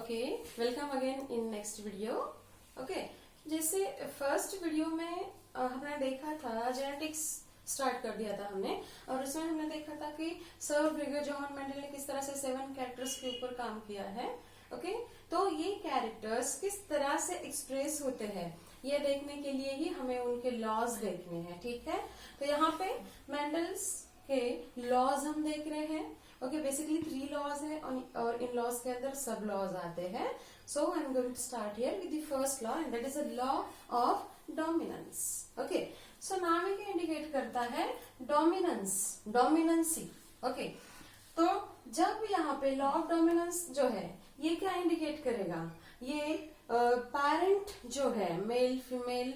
Okay, welcome again in next video. Okay, जैसे first video में हमने देखा था जेनेटिक्स स्टार्ट कर दिया था हमने, और उसमें हमने देखा था कि सर ब्रिगेड जोहान मेंडल ने किस तरह से 7 कैरेक्टर्स के ऊपर काम किया है। ओके, तो ये कैरेक्टर्स किस तरह से एक्सप्रेस होते हैं ये देखने के लिए ही हमें उनके लॉज देखने हैं। ठीक है, तो यहाँ पे मेंडल्स के लॉज हम देख रहे हैं। ओके, बेसिकली 3 लॉज है और इन लॉज के अंदर सब लॉज आते हैं। So I am going to start here with the first law and that is a law of dominance. Okay, so नाम ही इंडिकेट करता है डोमिनेंस, डोमिनेंसी। ओके, तो जब यहाँ पे लॉ ऑफ डोमिनेंस जो है ये क्या इंडिकेट करेगा, ये पेरेंट जो है मेल फीमेल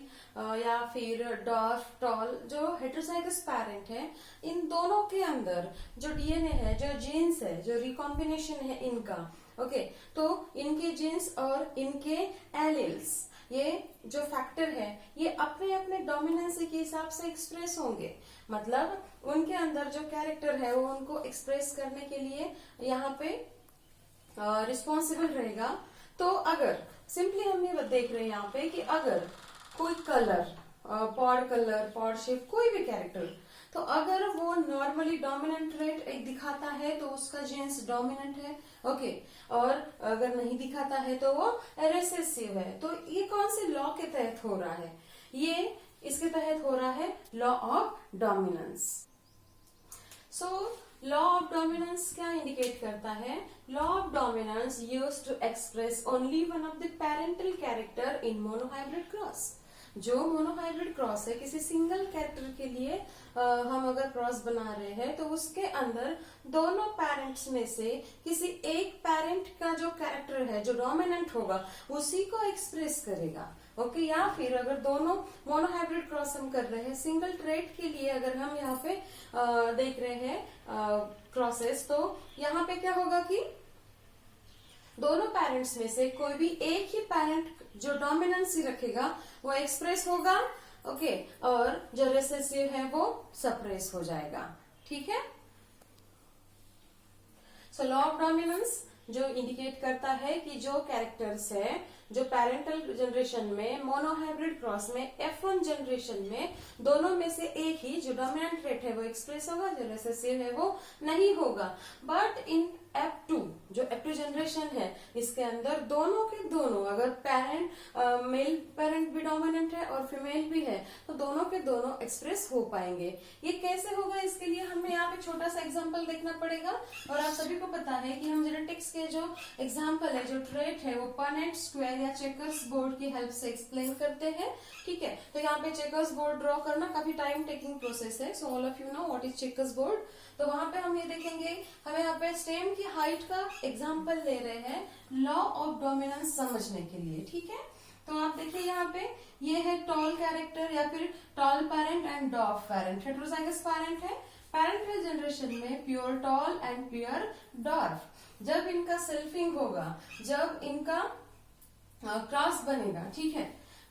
या फिर डॉर्फ टॉल जो हेटेरोजाइगस पेरेंट है, इन दोनों के अंदर जो डीएनए है, जो जीन्स है, जो रिकॉम्बिनेशन है इनका, ओके, तो इनके जीन्स और इनके एलील्स, ये जो फैक्टर है ये अपने अपने डोमिनेंसी के हिसाब से एक्सप्रेस होंगे। मतलब उनके अंदर जो कैरेक्टर है वो उनको एक्सप्रेस करने के लिए यहाँ पे रिस्पॉन्सिबल रहेगा। तो अगर सिंपली हम ये देख रहे हैं यहाँ पे कि अगर कोई कलर, पॉड शेप, कोई भी कैरेक्टर, तो अगर वो नॉर्मली डोमिनेंट ट्रेट एक दिखाता है तो उसका जीन्स डोमिनेंट है। ओके, और अगर नहीं दिखाता है तो वो रिसेसिव है। तो ये कौन से लॉ के तहत हो रहा है, ये इसके तहत हो रहा है law of dominance. So law of dominance क्या इंडिकेट करता है, law of dominance used to express only one of the parental character in monohybrid cross. जो मोनोहाइब्रिड क्रॉस है, किसी सिंगल कैरेक्टर के लिए हम अगर क्रॉस बना रहे हैं तो उसके अंदर दोनों पेरेंट्स में से किसी एक पेरेंट का जो कैरेक्टर है, जो डोमिनेंट होगा, उसी को एक्सप्रेस करेगा। ओके, या फिर अगर दोनों मोनोहाइब्रिड क्रॉस हम कर रहे हैं सिंगल ट्रेट के लिए, अगर हम यहाँ पे देख रहे हैं क्रॉसेस, तो यहाँ पे क्या होगा कि दोनों पेरेंट्स में से कोई भी एक ही पेरेंट जो डोमिनेंसी रखेगा वो एक्सप्रेस होगा। ओके, और जो रिसेसिव है वो सप्रेस हो जाएगा। ठीक है, सो लॉ ऑफ डोमिनेंस जो इंडिकेट करता है कि जो कैरेक्टर्स है जो पेरेंटल जनरेशन में, मोनोहाइब्रिड क्रॉस में, F1 जनरेशन में, दोनों में से एक ही जो डोमिनेंट ट्रेट है वो एक्सप्रेस होगा, जो रिसेसिव है वो नहीं होगा। बट इन F2 जो F2 जनरेशन है, इसके अंदर दोनों के दोनों, अगर पेरेंट मेल पेरेंट भी डोमिनेंट है और फीमेल भी है, तो दोनों के दोनों एक्सप्रेस हो पाएंगे। ये कैसे होगा, इसके लिए हमें यहाँ पे छोटा सा एग्जांपल देखना पड़ेगा। और आप सभी को पता है कि हम जेनेटिक्स के जो एग्जांपल है, जो ट्रेट है, वो पनेट स्क्वायर या चेकर्स बोर्ड की हेल्प से एक्सप्लेन करते हैं। ठीक है, तो यहाँ पे चेकर्स बोर्ड ड्रॉ करना काफी टाइम टेकिंग प्रोसेस है। So all of you know what is checkers board. तो वहां पे हम ये देखेंगे, हमें यहाँ पे स्टेम की हाइट का एग्जाम्पल ले रहे हैं लॉ ऑफ डोमिनेंस समझने के लिए। ठीक है, तो आप देखिए यहाँ पे ये है टॉल कैरेक्टर या फिर tall parent and dwarf parent, heterozygous parent है। पेरेंटल जनरेशन में pure tall and pure dwarf. जब इनका सेल्फिंग होगा, जब इनका क्रॉस बनेगा, ठीक है,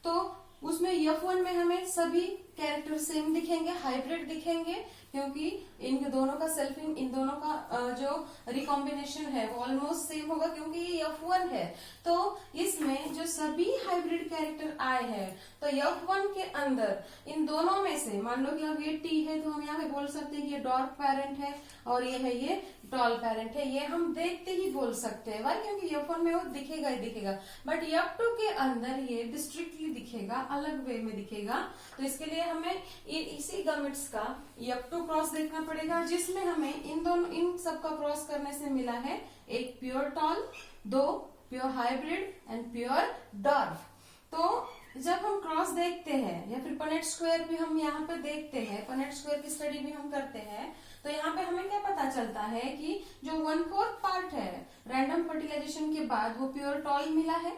तो उसमें F1 में हमें सभी कैरेक्टर सेम दिखेंगे, हाइब्रिड दिखेंगे, क्योंकि इन दोनों का सेल्फिंग, इन दोनों का जो रिकॉम्बिनेशन है वो ऑलमोस्ट सेम होगा, क्योंकि ये F1 है। तो इसमें जो सभी हाइब्रिड कैरेक्टर आए हैं, तो F1 के अंदर इन दोनों में से, मान लो कि अब ये T है तो हम यहाँ पे बोल सकते हैं कि ये डॉर्फ पेरेंट है और ये है ये टॉल पेरेंट है। ये हम देखते ही बोल सकते हैं, वाई, क्योंकि F1 में वो दिखेगा ही दिखेगा, बट F2 के अंदर ये डिस्ट्रिक्टली दिखेगा, अलग वे में दिखेगा। तो इसके लिए हमें इसी गमेट्स का F2 क्रॉस देखना पड़ेगा, जिसमें हमें इन सब का क्रॉस करने से मिला है एक pure tall, 2 pure hybrid and pure dwarf. तो जब हम क्रॉस देखते हैं या फिर पनेट स्क्वायर भी हम यहाँ पे देखते हैं, पनेट स्क्वायर की स्टडी भी हम करते हैं, तो यहाँ पे हमें क्या पता चलता है कि जो 1/4 पार्ट है रैंडम फर्टिलाइजेशन के बाद वो प्योर टॉल मिला है,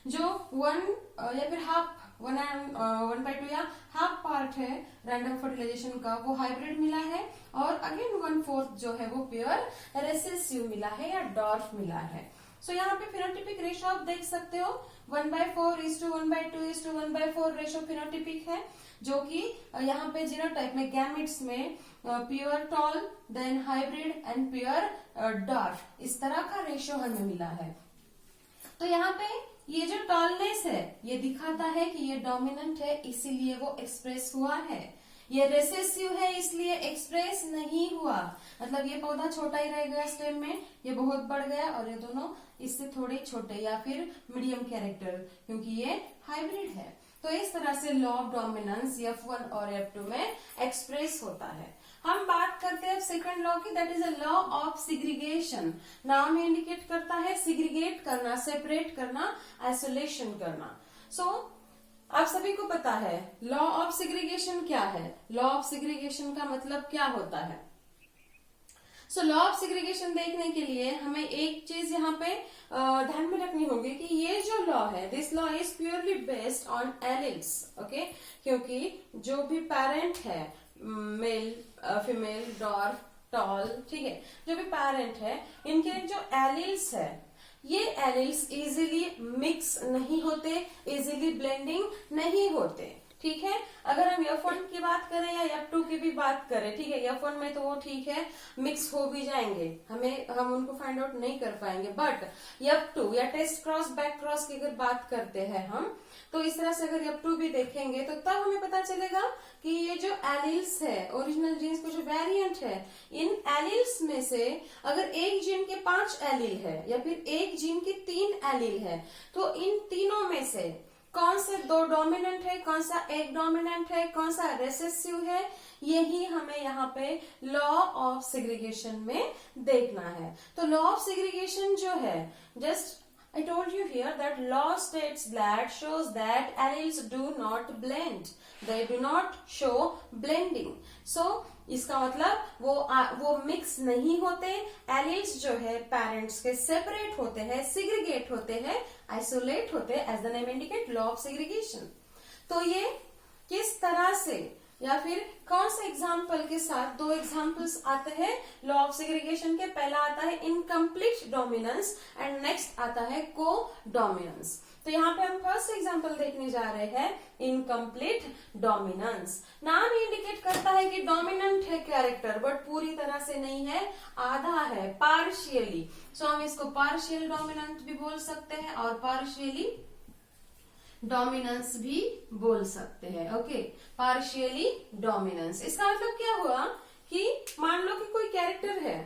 जो 1 या फिर हाफ 1/2 या हाफ पार्ट है रैंडम फर्टिलाइजेशन का वो हाइब्रिड मिला है, और अगेन 1/4 जो है वो प्योर रेसेसिव मिला है या डॉर्फ मिला है। सो यहाँ पे फिनोटिपिक रेशो आप देख सकते हो, 1/4:1/2:1/4 रेशो फिनोटिपिक है, जो कि यहाँ पे जीनोटाइप में गैमेट्स में pure tall, then hybrid and pure dwarf, इस तरह का रेशो हमें मिला है। तो यहाँ पे ये जो टॉलनेस है ये दिखाता है कि ये डोमिनेंट है, इसीलिए वो एक्सप्रेस हुआ है। ये रेसेसिव है इसलिए एक्सप्रेस नहीं हुआ, मतलब ये पौधा छोटा ही रह गया स्टेम में, ये बहुत बढ़ गया, और ये दोनों इससे थोड़े छोटे या फिर मीडियम कैरेक्टर, क्योंकि ये हाइब्रिड है। तो इस तरह से लॉ ऑफ डोमिनेंस F1 और F2 में एक्सप्रेस होता है। हम बात करते हैं सेकंड लॉ की, that is a law of segregation. नाम इंडिकेट करता है सिग्रीगेट करना, सेपरेट करना, आइसोलेशन करना। आप सभी को पता है लॉ ऑफ सिग्रीगेशन क्या है। लॉ ऑफ सिग्रीगेशन का मतलब क्या होता है। लॉ ऑफ सिग्रीगेशन देखने के लिए हमें एक चीज यहाँ पे ध्यान में रखनी होगी कि ये जो लॉ है, this law is purely based on alleles, okay. क्योंकि जो भी पेरेंट है, मेल, फीमेल, डॉर्फ, टॉल, ठीक है, जो भी पेरेंट है, इनके जो एलिल्स है, ये एलिल्स इजीली मिक्स नहीं होते, इजीली ब्लेंडिंग नहीं होते, ठीक है। अगर हम F1 की बात करें या F2 की भी बात करें, ठीक है, F1 में तो वो ठीक है, मिक्स हो भी जाएंगे, हम उनको फाइंड आउट नहीं कर पाएंगे, बट F2 या टेस्ट क्रॉस, बैक क्रॉस की अगर बात करते हैं हम, तो इस तरह से अगर F2 भी देखेंगे तो तब हमें पता चलेगा कि ये जो एलिल्स है, ओरिजिनल जीन्स के जो वेरिएंट है, इन एलिल्स में से अगर एक जीन के 5 एलिल है या फिर एक जीन के 3 एलिल है, तो इन तीनों में से कौन से 2 डोमिनेंट है, कौन सा एक डोमिनेंट है, कौन सा रेसेसिव है, यही हमें यहाँ पे लॉ ऑफ सेग्रीगेशन में देखना है। तो लॉ ऑफ सेग्रीगेशन जो है, just I told you here that law states that shows that alleles do not blend. They do not show blending. So इसका मतलब वो मिक्स नहीं होते, एलिल्स जो है पेरेंट्स के सेपरेट होते हैं, सिग्रीगेट होते हैं, आइसोलेट होते हैं, as the name indicate law of segregation. तो ये किस तरह से या फिर कौन से एग्जाम्पल के साथ 2 एग्जाम्पल्स आते हैं लॉ ऑफ सेग्रीगेशन के। पहला आता है इनकम्प्लीट डोमिनेंस एंड नेक्स्ट आता है को डोमिनेंस। तो यहाँ पे हम फर्स्ट एग्जाम्पल देखने जा रहे हैं इनकम्प्लीट डोमिनेंस। नाम इंडिकेट करता है कि डोमिनेंट है कैरेक्टर, बट पूरी तरह से नहीं है, आधा है, पार्शियली। हम इसको पार्शियल डोमिनेंट भी बोल सकते हैं और पार्शियली डोमिनेंस भी बोल सकते हैं, ओके। पार्शियली डोमिनेंस, इसका मतलब क्या हुआ कि मान लो कि कोई कैरेक्टर है,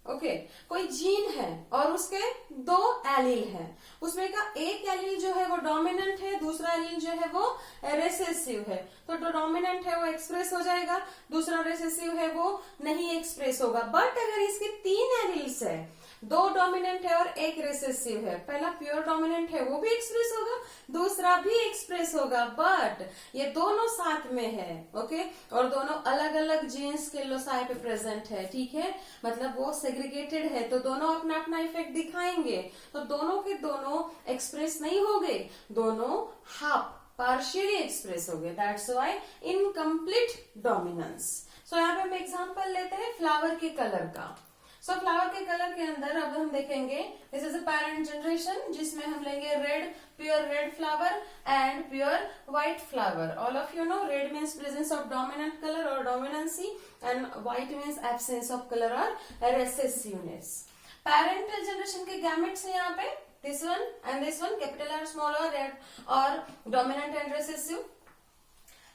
ओके, कोई जीन है और उसके 2 एलील है, उसमें का एक एलील जो है वो डोमिनेंट है, दूसरा एलील जो है वो रेसेसिव है। तो जो डोमिनेंट है वो एक्सप्रेस हो जाएगा, दूसरा रेसेसिव है वो नहीं एक्सप्रेस होगा। बट अगर इसके 3 एलील्स है, 2 डोमिनेंट है और एक रेसेसिव है, पहला प्योर डोमिनेंट है वो भी एक्सप्रेस होगा, दूसरा भी एक्सप्रेस होगा, बट ये दोनों साथ में है, ओके, और दोनों अलग अलग जीन्स के लोसाई पे प्रेजेंट है, ठीक है, मतलब वो सेग्रीगेटेड है, तो दोनों अपना अपना इफेक्ट दिखाएंगे, तो दोनों के दोनों एक्सप्रेस नहीं हो गए, दोनों हाफ पार्शियली एक्सप्रेस हो गए, दैट्स व्हाई इनकम्प्लीट डोमिनेंस। यहाँ पे हम एग्जांपल लेते हैं फ्लावर के कलर का। फ्लावर के कलर के अंदर अब हम देखेंगे this is a parent generation, जिसमें हम लेंगे red, pure red flower and pure white flower. All of you know red means presence of dominant colour और dominancy and white means absence of colour और रेसेसिवनेस। पेरेंटल जनरेशन के gametes है यहाँ पे, this one and this one, capital और small और red और dominant and recessive.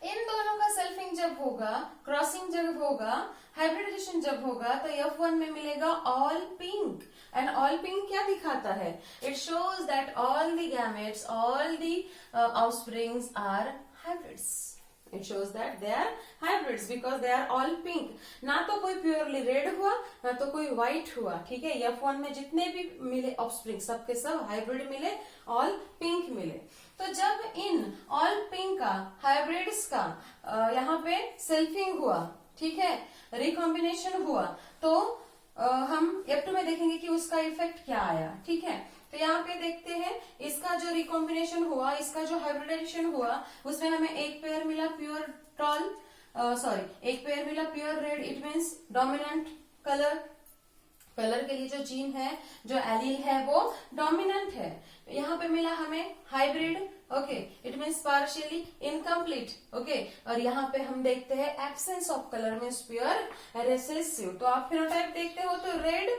इन दोनों का सेल्फिंग जब होगा, क्रॉसिंग जब होगा, हाइब्रिडाइजेशन जब होगा, तो F1 में मिलेगा all pink. And all pink क्या दिखाता है? It shows that all the gametes, all the offsprings are hybrids. It shows that they are hybrids because they are all pink. ना तो कोई प्योरली रेड हुआ, ना तो कोई व्हाइट हुआ, ठीक है। F1 में जितने भी मिले ऑफस्प्रिंग सबके सब हाइब्रिड मिले, ऑल पिंक मिले। तो जब इन ऑल पिंक का, हाइब्रिड्स का यहाँ पे सेल्फिंग हुआ, ठीक है, रिकॉम्बिनेशन हुआ, तो हम F2 में देखेंगे कि उसका इफेक्ट क्या आया, ठीक है। तो यहाँ पे देखते हैं इसका जो रिकॉम्बिनेशन हुआ, इसका जो हाइब्रिडाइजेशन हुआ, उसमें हमें एक पेयर मिला प्योर टॉल, एक पेयर मिला pure red, it means dominant colour. Colour के लिए जो जीन है, जो एलील है, वो डोमिनेंट है। यहाँ पे मिला हमें hybrid, okay, it means partially incomplete, okay. और यहाँ पे हम देखते हैं absence of colour means pure recessive. तो आप फिनोटाइप देखते हो तो red,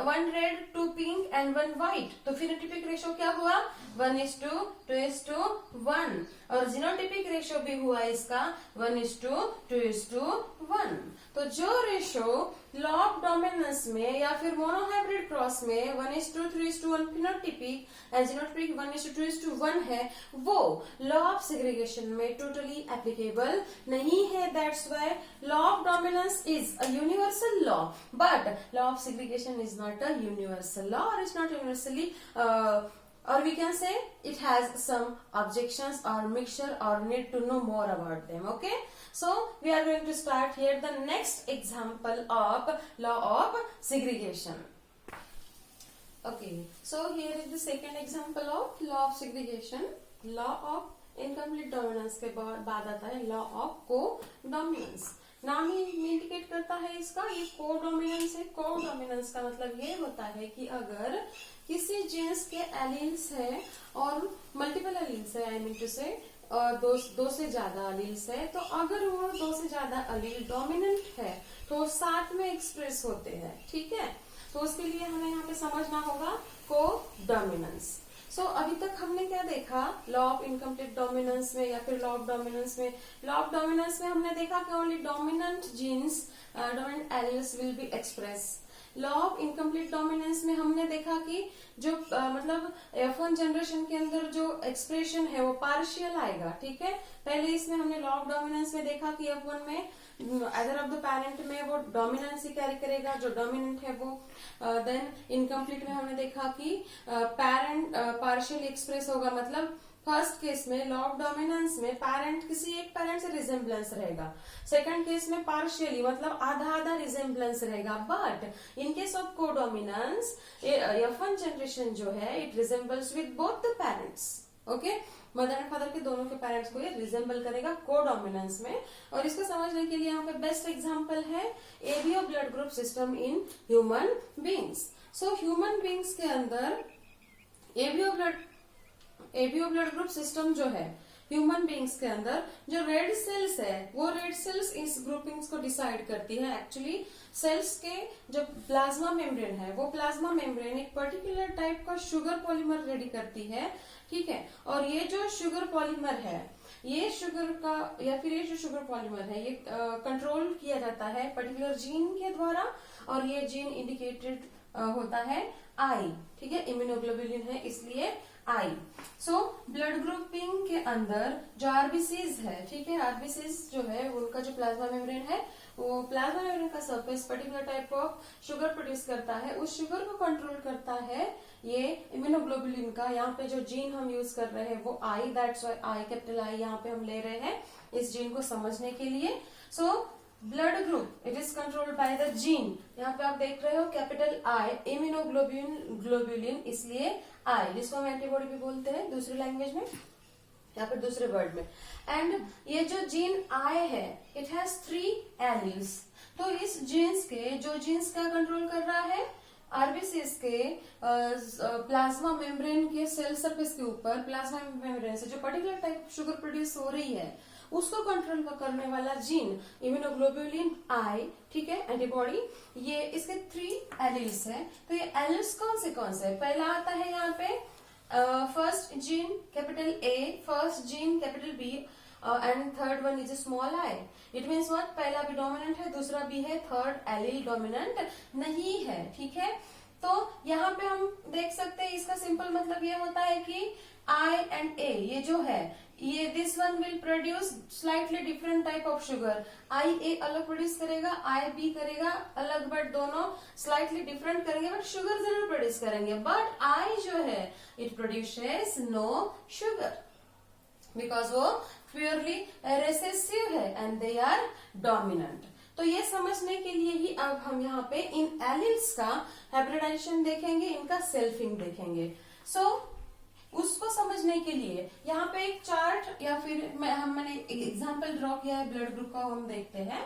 1 red 2 pink and 1 white, तो फिनोटिपिक रेशियो क्या हुआ 1:2:1, और जीनोटिपिक रेशियो भी हुआ इसका 1:2:1। तो जो रेशियो लॉ ऑफ डोमिनेंस में या फिर मोनोहाइब्रिड क्रॉस में 1:3:1 फिनोटिपिक एंड जीनोटिपिक 1:2:1 है, वो लॉ ऑफ सेग्रीगेशन में टोटली एप्लीकेबल नहीं है। That's why law of dominance is a universal law, but law of segregation is not a universal law, और it's not universally or we can say it has some objections or mixture or need to know more about them. Okay, so we are going to start here the next example of law of segregation. Okay, so here is the second example of law of segregation. Law of incomplete dominance के बाद आता है law of co-dominance. नाम ही indicate करता है इसका, ये को-डोमिनेंस है। को-डोमिनेंस का मतलब ये होता है कि अगर किसी जीन्स के एलील्स है और मल्टीपल एलील्स है, आई मीन टू से दो से ज्यादा एलील्स है, तो अगर वो 2 से ज्यादा एलील डोमिनेंट है तो साथ में एक्सप्रेस होते हैं। ठीक है, तो उसके लिए हमें यहाँ पे समझना होगा को-डोमिनेंस। सो अभी तक हमने क्या देखा लॉ ऑफ इनकम्प्लीट डोमिनेंस में या फिर लॉ ऑफ डोमिनेंस में। लॉ ऑफ डोमिनेंस में हमने देखा कि only dominant genes dominant alleles will be express. Law of incomplete dominance में हमने देखा कि जो मतलब F1 जनरेशन के अंदर जो एक्सप्रेशन है वो पार्शियल आएगा। ठीक है, पहले इसमें हमने लॉ ऑफ डोमिनेंस में देखा कि F1 में अदर ऑफ द पैरेंट में वो डोमिनेंस ही कैरी करेगा, जो डोमिनेंट है वो। देन इनकम्प्लीट में हमने देखा कि पैरेंट पार्शियल एक्सप्रेस होगा, मतलब फर्स्ट केस में लॉ ऑफ डोमिनेंस में पैरेंट किसी एक पैरेंट से रिजेम्बलेंस रहेगा, सेकंड केस में पार्शियली मतलब आधा आधा रिजेम्बलेंस रहेगा। But in case of codominance F1 generation जो है it resembles with both the parents. Okay, mother and father के दोनों के पेरेंट्स को ये रिजेम्बल करेगा कोडोमिनेंस में। और इसको समझने के लिए यहाँ पे बेस्ट एग्जांपल है ABO blood group system in human beings. So human beings के अंदर एबीओ ब्लड ग्रुप सिस्टम जो है ह्यूमन बींग्स के अंदर जो रेड सेल्स है वो रेड सेल्स इस ग्रुपिंग्स को डिसाइड करती है। एक्चुअली सेल्स के जो प्लाज्मा मेम्ब्रेन है वो प्लाज्मा मेम्ब्रेन एक पर्टिकुलर टाइप का शुगर पॉलीमर रेडी करती है। ठीक है, और ये जो शुगर पॉलीमर है ये शुगर का या फिर ये जो शुगर पॉलीमर है ये कंट्रोल किया जाता है पर्टिकुलर जीन के द्वारा, और ये जीन इंडिकेटेड होता है आई। ठीक है, इम्यूनोग्लोबुलिन है इसलिए आई। सो ब्लड ग्रुपिंग के अंदर जो आरबीसीज है, ठीक है, आरबीसीज जो है उनका जो प्लाज्मा मेम्ब्रेन है वो प्लाज्मा मेम्ब्रेन का surface particular type of sugar produce करता है, उस शुगर को कंट्रोल करता है ये इम्यूनोग्लोबुलिन का। यहाँ पे जो जीन हम यूज कर रहे हैं वो I, that's why I capital I यहाँ पे हम ले रहे हैं इस जीन को समझने के लिए। सो blood group it is controlled by the gene, यहाँ पे आप देख रहे हो कैपिटल आई इम्यूनोग्लोबुलिन इसलिए आई, जिसको हम एंटीबॉडी भी बोलते हैं दूसरी लैंग्वेज में या फिर दूसरे वर्ड में। एंड ये जो जीन आई है इट हैज 3 एलील्स, तो इस जीन्स के जो जीन्स का कंट्रोल कर रहा है आरबीसीज के प्लाज्मा मेम्ब्रेन के सेल सरफेस के ऊपर प्लाज्मा मेम्ब्रेन से जो पर्टिकुलर टाइप शुगर प्रोड्यूस हो रही है उसको कंट्रोल करने वाला जीन इम्यूनोग्लोबुलिन आई, ठीक है, एंटीबॉडी, ये इसके 3 एलील्स है। तो ये एलील्स कौन से पहला आता है यहाँ पे first gene capital A, first gene capital B and third one is small i. It means what, पहला भी डोमिनेंट है दूसरा भी है, थर्ड एलील डोमिनेंट नहीं है। ठीक है, तो यहाँ पे हम देख सकते हैं इसका सिंपल मतलब ये होता है कि आई एंड ए ये जो है ये this one will produce slightly different type of sugar. I A अलग प्रोड्यूस करेगा, आई बी करेगा अलग, बट दोनों स्लाइटली डिफरेंट करेंगे बट शुगर जरूर प्रोड्यूस करेंगे। बट आई जो है it produces no sugar because वो प्योरली रेसेसिव है एंड दे आर डोमिनेंट। तो ये समझने के लिए ही अब हम यहाँ पे इन एलिल्स का हाइब्रिडाइजेशन देखेंगे, इनका सेल्फिंग देखेंगे। सो उसको समझने के लिए यहाँ पे एक चार्ट या फिर मैंने एक एग्जांपल ड्रॉ किया है ब्लड ग्रुप का, हम देखते हैं।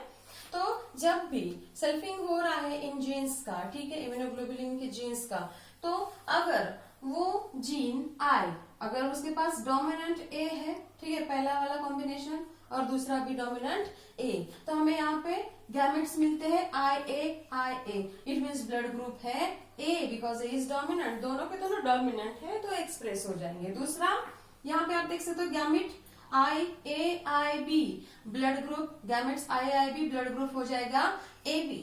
तो जब भी सेल्फिंग हो रहा है इन जीन्स का, ठीक है, इम्यूनोग्लोबुलिन के जीन्स का, तो अगर वो जीन आई अगर उसके पास डोमिनेंट ए है, ठीक है, पहला वाला कॉम्बिनेशन और दूसरा भी डोमिनेंट ए, तो हमें यहाँ पे गैमेट्स मिलते हैं IA it means blood group है ए बिकॉज ए इज डोमिनेंट, दोनों के दोनों डोमिनेंट है तो एक्सप्रेस हो जाएंगे। दूसरा यहाँ पे आप देख सकते हो gamete IAIB blood group, gametes IAIB blood group हो जाएगा AB।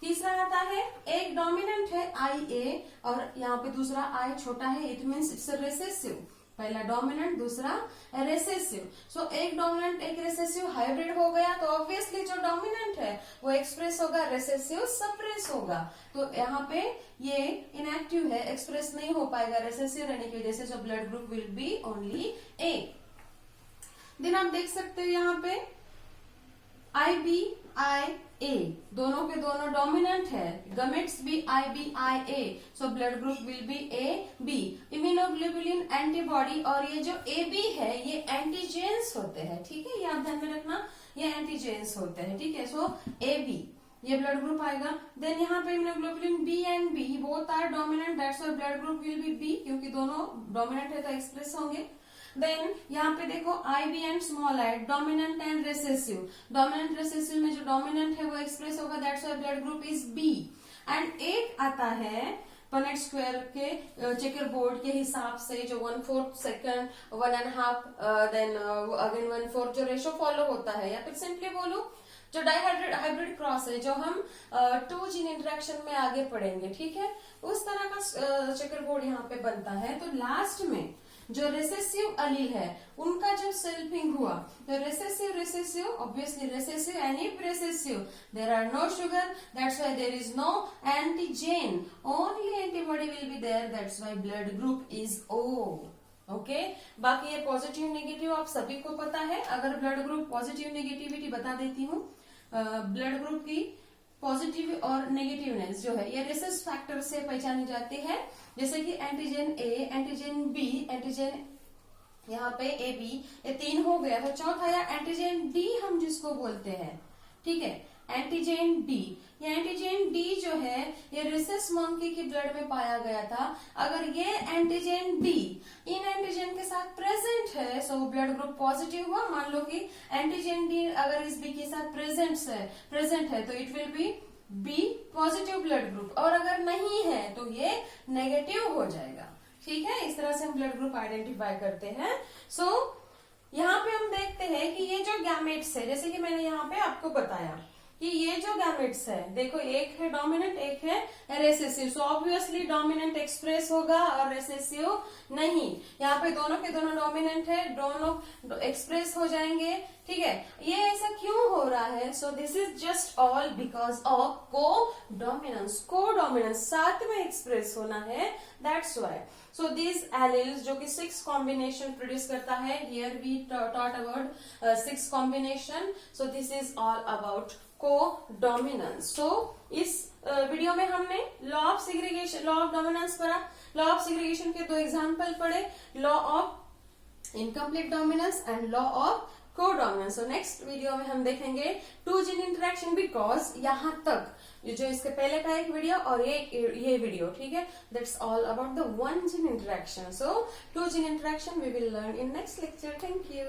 तीसरा आता है एक डोमिनेंट है IA और यहाँ पे दूसरा I छोटा है, इट मीन्स इट्स रेसेसिव। पहला डोमिनेंट, दूसरा रेसेसिव। सो एक डोमिनेंट एक रेसेसिव हाइब्रिड हो गया तो ऑब्वियसली जो डोमिनेंट है वो एक्सप्रेस होगा, रेसेसिव सप्रेस होगा। तो यहाँ पे ये इनएक्टिव है, एक्सप्रेस नहीं हो पाएगा रेसेसिव रहने की वजह से, so blood group will be only A। Then आप देख सकते हो यहाँ पे IBIA दोनों के दोनों डोमिनेंट है, गमेट्स भी IBIA, so blood group will B AB। Immunoglobulin antibody और ये जो AB है ये एंटीजेन्स होते हैं, ठीक है, ये आप ध्यान में रखना, ये एंटीजेन्स होते हैं, ठीक है, सो AB ये ब्लड ग्रुप आएगा। देन यहाँ पे immunoglobulin B and B both are dominant, that's why blood group will be B, क्योंकि दोनों डोमिनेंट है तो एक्सप्रेस होंगे। देन यहाँ पे देखो IB and small I dominant and recessive, dominant recessive में जो डोमिनेंट है वो एक्सप्रेस होगा, that's why blood group is B। And एक आता है पनेट स्क्वायर के चेकर बोर्ड के हिसाब से जो 1/4 सेकंड 1.5 देन अगेन 1/4 जो रेशो फॉलो होता है, या फिर सिंपली बोलो जो हाइब्रिड क्रॉस है जो हम 2 जीन इंटरेक्शन में आगे पढ़ेंगे, ठीक है, उस तरह का चेकर बोर्ड यहाँ पे बनता है। तो लास्ट में जो रेसेसिव अलील है उनका जब सेल्फिंग हुआ तो recessive obviously recessive and if recessive there are no sugar, that's why there is no antigen, only antibody will be there, that's why blood group is O। Okay, बाकी ये positive negative आप सभी को पता है। अगर ब्लड ग्रुप पॉजिटिव नेगेटिविटी बता देती हूँ, ब्लड ग्रुप की पॉजिटिव और नेगेटिवनेस जो है ये रेसेस फैक्टर से पहचानी जाती है, जैसे कि antigen A, antigen B, antigen यहाँ पे AB, ये 3 हो गया। तो चौथा या एंटीजन D हम जिसको बोलते हैं, ठीक है, एंटीजन D। ये एंटीजन D जो है ये रेसेस मंकी की ब्लड में पाया गया था। अगर ये एंटीजन D इन एंटीजन के साथ प्रेजेंट है सो ब्लड ग्रुप पॉजिटिव हुआ। मान लो कि एंटीजन D अगर इस B के साथ प्रेजेंट है तो it will be B positive blood group, और अगर नहीं है तो ये नेगेटिव हो जाएगा, ठीक है। इस तरह से हम ब्लड ग्रुप आइडेंटिफाई करते हैं। सो यहाँ पे हम देखते हैं कि ये जो गैमेट्स है, जैसे कि मैंने यहाँ पे आपको बताया कि ये जो गैमेट्स है, देखो एक है डोमिनेंट एक है recessive, so obviously dominant express होगा और रेसेसिव नहीं। यहाँ पे दोनों के दोनों डोमिनेंट है, दोनों एक्सप्रेस हो जाएंगे, ठीक है। ये ऐसा क्यों हो रहा है? So this is just all because of codominance साथ में एक्सप्रेस होना है, that's why. So this alleles जो कि 6 कॉम्बिनेशन प्रोड्यूस करता है, here we taught about 6 combination, so this is all about codominance. So इस वीडियो में हमने law of segregation, law of dominance पढ़ा। लॉ ऑफ सेग्रीगेशन के 2 एग्जांपल पढ़े, law of incomplete dominance and law of codominance. So next video में हम देखेंगे 2 gene interaction, because यहाँ तक जो इसके पहले का एक वीडियो और ये वीडियो, ठीक है, that's all about the 1 gene interaction. So 2 gene interaction we will learn in next lecture. Thank you.